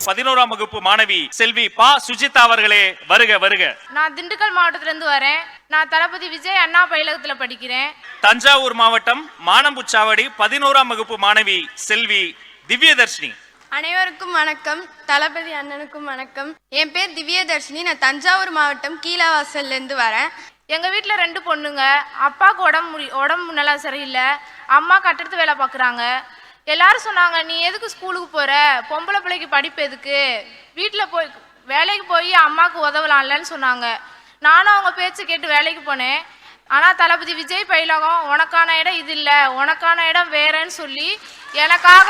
11ஆம் வகுப்பு மாணவி செல்வி பா சுஜிதா அவர்களே வருக வருக. நான் திண்டுக்கல் மாவட்டத்திலிருந்து வரேன். நான் தளபதி விஜய் அண்ணா பயிலகத்துல படிக்கிறேன். தஞ்சாவூர் மாவட்டம் மானம்புச்சாவடி 11ஆம் வகுப்பு மாணவி செல்வி திவ்யதர்ஷினி. அனைவருக்கும் வணக்கம். தளபதி அண்ணனுக்கும் வணக்கம். என் பேர் திவ்யதர்ஷினி. நான் தஞ்சாவூர் மாவட்டம் கீழவாசல்ல இருந்து வரேன். எங்க வீட்டுல 2 பொண்ணுங்க. அப்பாவுக்கு உடம்பு நல்லா சரியில்லை. அம்மா கட்டடத்து வேலை பார்க்குறாங்க. எல்லாரும் சொன்னாங்க, நீ எதுக்கு ஸ்கூலுக்கு போற, பொம்பளை பிள்ளைக்கு படிப்பு எதுக்கு, வீட்டில் போய் வேலைக்கு போய் அம்மாவுக்கு உதவலாம்லன்னு சொன்னாங்க. நானும் அவங்க பேச்சு கேட்டு வேலைக்கு போனேன். ஆனால் தளபதி விஜய் பயிலகம் உனக்கான இடம் இது இல்லை, உனக்கான இடம் வேறேன்னு சொல்லி எனக்காக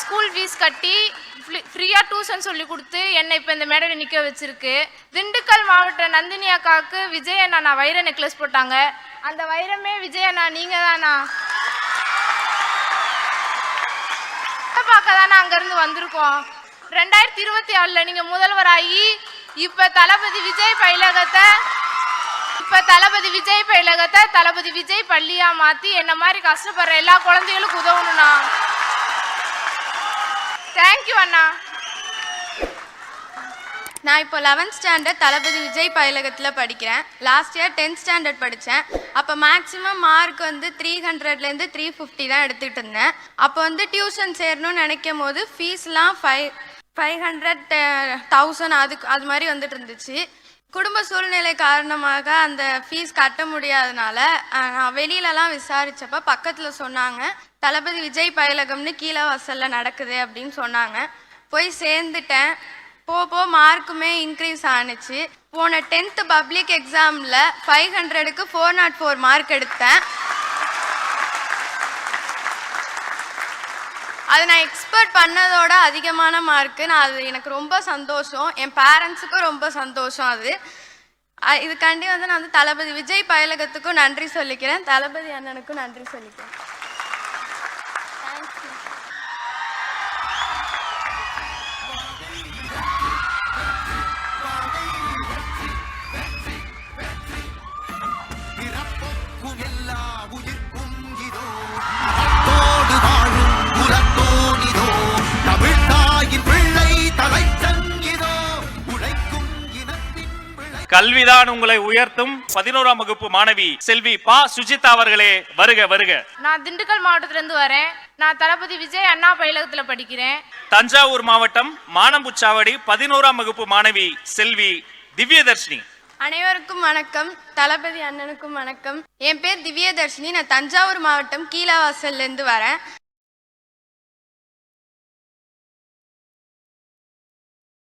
ஸ்கூல் ஃபீஸ் கட்டி ஃப்ரீயாக டியூஷன் சொல்லி கொடுத்து என்னை இப்போ இந்த மேடையில் நிற்க வச்சிருக்கு. திண்டுக்கல் மாவட்ட நந்தினி அக்காவுக்கு விஜய் அண்ணா நான் வைர நெக்லஸ் போட்டாங்க. அந்த வைரமே விஜய் அண்ணா நீங்கள் தானா பார்க்க தானே அங்கேருந்து வந்திருக்கோம். 2024 நீங்கள் முதல்வராகி இப்போ தளபதி விஜய் பயிலகத்தை தளபதி விஜய் பள்ளியாக மாற்றி என்ன மாதிரி கஷ்டப்படுற எல்லா குழந்தைகளுக்கும் உதவணும்ண்ணா. தேங்க்யூ அண்ணா. நான் இப்போ 11th ஸ்டாண்டர்ட் தளபதி விஜய் பயிலகத்தில் படிக்கிறேன். லாஸ்ட் இயர் 10th ஸ்டாண்டர்ட் படித்தேன். அப்போ மேக்ஸிமம் மார்க் 300லேருந்து 350 தான் எடுத்துகிட்டு இருந்தேன். அப்போ டியூஷன் சேரணும்னு நினைக்கும் போது ஃபீஸ்லாம் 500 1000 அது மாதிரி வந்துட்டு இருந்துச்சு. குடும்ப சூழ்நிலை காரணமாக அந்த ஃபீஸ் கட்ட முடியாதனால நான் வெளியிலலாம் விசாரித்தப்போ பக்கத்தில் சொன்னாங்க, தளபதி விஜய் பயிலகம்னு கீழவாசலில் நடக்குது அப்படின்னு சொன்னாங்க. போய் சேர்ந்துட்டேன். போ மார்க்குமே இன்க்ரீஸ் ஆனிச்சு. போன 10th பப்ளிக் எக்ஸாமில் 500க்கு 404 மார்க் எடுத்தேன். அது நான் எக்ஸ்பெக்ட் பண்ணதோட அதிகமான மார்க்கு. அது எனக்கு ரொம்ப சந்தோஷம். என் பேரண்ட்ஸுக்கும் ரொம்ப சந்தோஷம். இதுக்காண்டி நான் தளபதி விஜய் பயிலகத்துக்கும் நன்றி சொல்லிக்கிறேன். தளபதி அண்ணனுக்கும் நன்றி சொல்லிக்கிறேன். தேங்க்யூ. கல்விதான் உங்களை உயர்த்தும் 11ஆம் வகுப்பு மாணவி செல்வி பா சுஜிதா அவர்களே வருக வருக. நான் திண்டுக்கல் மாவட்டத்திலிருந்து வரேன். நான் தளபதி விஜய் அண்ணா பயிலகத்தில் படிக்கிறேன். தஞ்சாவூர் மாவட்டம் மானம்புச்சாவடி 11ஆம் வகுப்பு மாணவி செல்வி திவ்யதர்ஷினி. அனைவருக்கும் வணக்கம். தளபதி அண்ணனுக்கும் வணக்கம். என் பேர் திவ்யதர்ஷினி. நான் தஞ்சாவூர் மாவட்டம் கீழவாசல்ல இருந்து வரேன்.